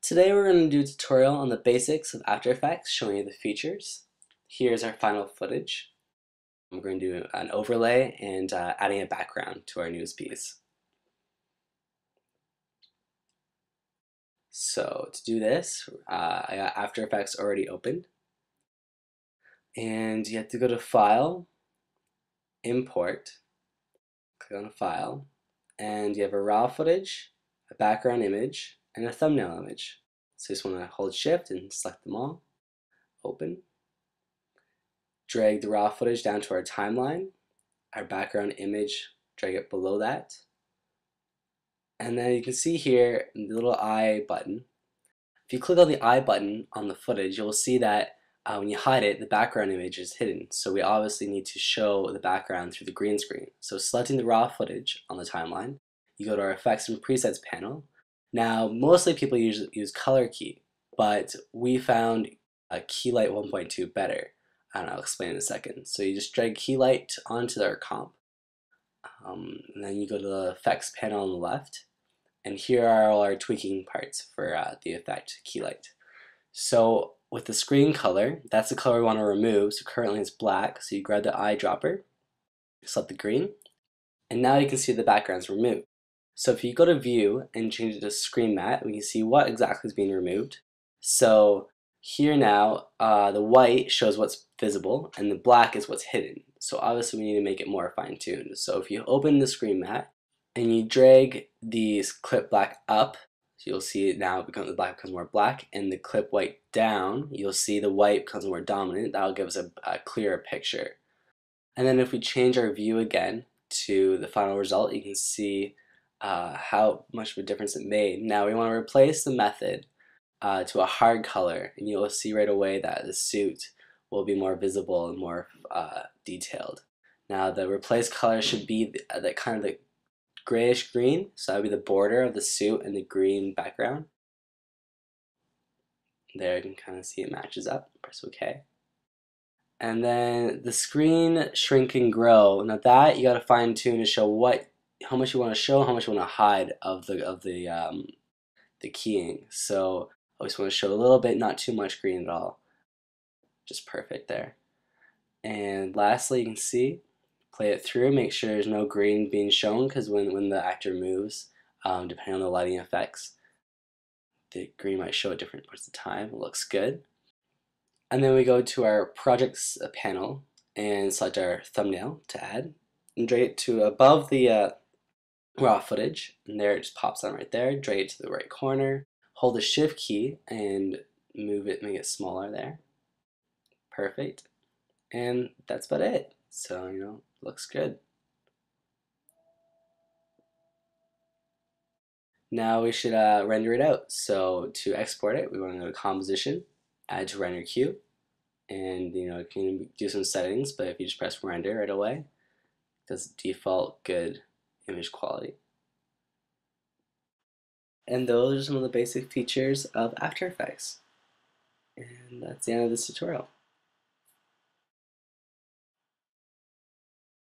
Today we're going to do a tutorial on the basics of After Effects, showing you the features. Here's our final footage. I'm going to do an overlay and adding a background to our news piece. So to do this, I got After Effects already opened. And you have to go to File, Import, click on File, and you have a raw footage, a background image, and a thumbnail image. So you just want to hold Shift and select them all, open. Drag the raw footage down to our timeline, our background image, drag it below that. And then you can see here the little I button. If you click on the I button on the footage, you'll see that when you hide it, the background image is hidden. So we obviously need to show the background through the green screen. So selecting the raw footage on the timeline, you go to our Effects and Presets panel. Now, mostly people use Color Key, but we found a Keylight 1.2 better. And I'll explain in a second. So you just drag Keylight onto our comp. And then you go to the Effects panel on the left. And here are all our tweaking parts for the effect Keylight. So with the screen color, that's the color we want to remove. So currently it's black. So you grab the eyedropper, select the green, and now you can see the background's removed. So if you go to View and change it to Screen Matte, we can see what exactly is being removed. So here now, the white shows what's visible, and the black is what's hidden. So obviously we need to make it more fine-tuned. So if you open the Screen Matte and you drag the clip black up, so you'll see it now the black becomes more black, and the clip white down, you'll see the white becomes more dominant. That'll give us a clearer picture. And then if we change our view again to the final result, you can see how much of a difference it made. Now we want to replace the method to a hard color, and you'll see right away that the suit will be more visible and more detailed. Now the replaced color should be the kind of the grayish green, so that would be the border of the suit and the green background. There you can kind of see it matches up. Press OK. And then the screen shrink and grow. Now that you got to fine tune to show how much you want to show, how much you want to hide of the keying. So I just want to show a little bit, not too much green at all. Just perfect there. And lastly, you can see, play it through, make sure there's no green being shown, because when the actor moves, depending on the lighting effects, the green might show at different parts of the time. It looks good. And then we go to our projects panel and select our thumbnail to add, and drag it to above the raw footage, and there it just pops on right there. Drag it to the right corner, hold the shift key and move it, make it smaller there. Perfect. And that's about it. So, looks good. Now we should render it out. So to export it, we want to go to Composition, Add to Render Queue, and you can do some settings, but if you just press Render right away, it does default good image quality. And those are some of the basic features of After Effects. And that's the end of this tutorial.